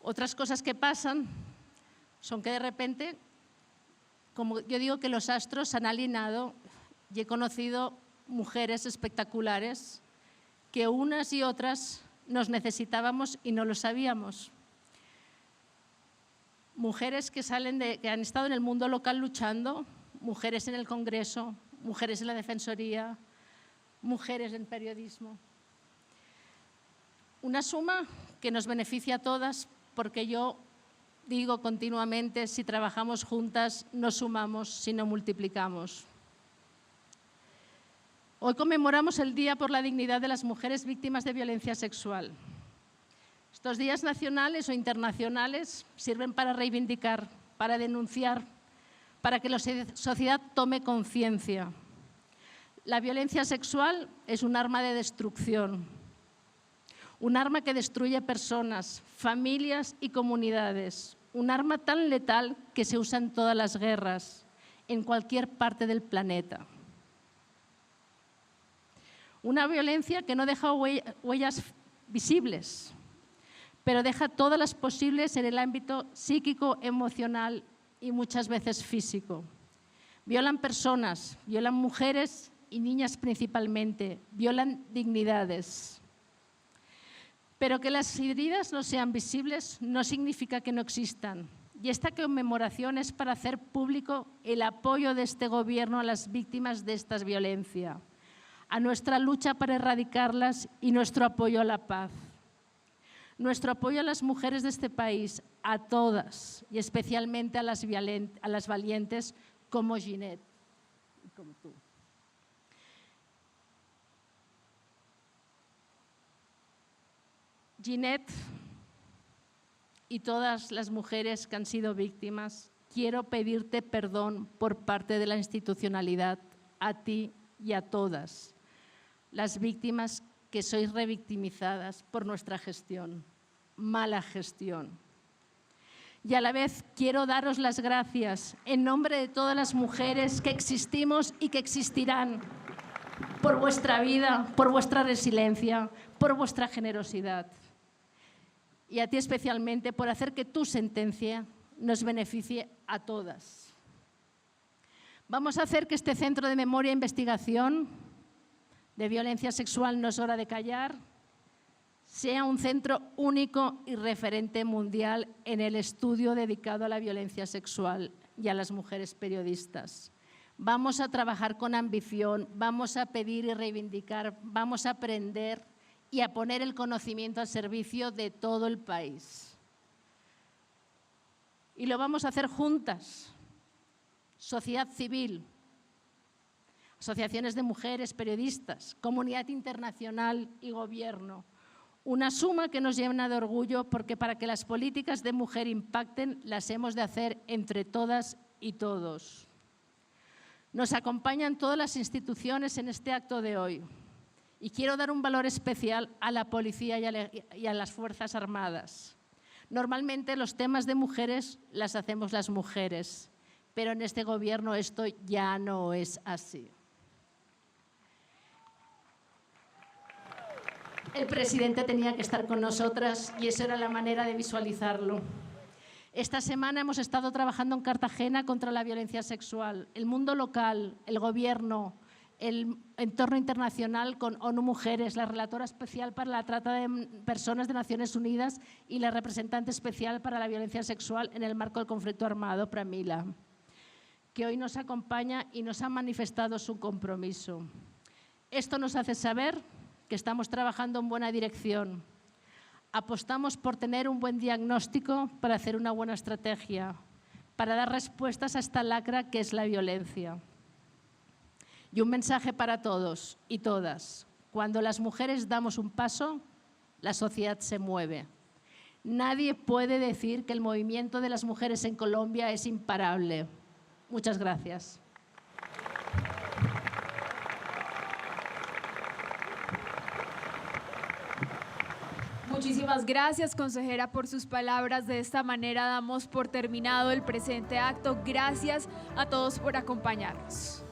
Otras cosas que pasan son que de repente, como yo digo, que los astros se han alineado y he conocido mujeres espectaculares que unas y otras nos necesitábamos y no lo sabíamos. Mujeres que han estado en el mundo local luchando, mujeres en el Congreso, mujeres en la Defensoría, mujeres en periodismo. Una suma que nos beneficia a todas, porque yo digo continuamente, si trabajamos juntas, no sumamos, sino multiplicamos. Hoy conmemoramos el Día por la Dignidad de las Mujeres Víctimas de Violencia Sexual. Estos días nacionales o internacionales sirven para reivindicar, para denunciar, para que la sociedad tome conciencia. La violencia sexual es un arma de destrucción, un arma que destruye personas, familias y comunidades, un arma tan letal que se usa en todas las guerras, en cualquier parte del planeta. Una violencia que no deja huellas visibles, pero deja todas las posibles en el ámbito psíquico, emocional y muchas veces físico. Violan personas, violan mujeres y niñas principalmente, violan dignidades. Pero que las heridas no sean visibles no significa que no existan. Y esta conmemoración es para hacer público el apoyo de este gobierno a las víctimas de esta violencia, a nuestra lucha para erradicarlas y nuestro apoyo a la paz. Nuestro apoyo a las mujeres de este país, a todas, y especialmente a las valientes como Ginette y como tú. Ginette y todas las mujeres que han sido víctimas, quiero pedirte perdón por parte de la institucionalidad, a ti y a todas las víctimas que sois revictimizadas por nuestra gestión, mala gestión. Y a la vez quiero daros las gracias en nombre de todas las mujeres que existimos y que existirán por vuestra vida, por vuestra resiliencia, por vuestra generosidad. Y a ti especialmente por hacer que tu sentencia nos beneficie a todas. Vamos a hacer que este Centro de Memoria e Investigación de Violencia Sexual No es Hora de Callar sea un centro único y referente mundial en el estudio dedicado a la violencia sexual y a las mujeres periodistas. Vamos a trabajar con ambición, vamos a pedir y reivindicar, vamos a aprender y a poner el conocimiento al servicio de todo el país. Y lo vamos a hacer juntas, sociedad civil, asociaciones de mujeres, periodistas, comunidad internacional y gobierno. Una suma que nos llena de orgullo porque para que las políticas de mujer impacten las hemos de hacer entre todas y todos. Nos acompañan todas las instituciones en este acto de hoy. Y quiero dar un valor especial a la policía y a las Fuerzas Armadas. Normalmente los temas de mujeres las hacemos las mujeres, pero en este gobierno esto ya no es así. El presidente tenía que estar con nosotras y esa era la manera de visualizarlo. Esta semana hemos estado trabajando en Cartagena contra la violencia sexual. El mundo local, el gobierno, el entorno internacional con ONU Mujeres, la relatora especial para la trata de personas de Naciones Unidas y la representante especial para la violencia sexual en el marco del conflicto armado, Pramila, que hoy nos acompaña y nos ha manifestado su compromiso. Esto nos hace saber que estamos trabajando en buena dirección. Apostamos por tener un buen diagnóstico para hacer una buena estrategia, para dar respuestas a esta lacra que es la violencia. Y un mensaje para todos y todas. Cuando las mujeres damos un paso, la sociedad se mueve. Nadie puede decir que el movimiento de las mujeres en Colombia es imparable. Muchas gracias. Muchísimas gracias, consejera, por sus palabras. De esta manera damos por terminado el presente acto. Gracias a todos por acompañarnos.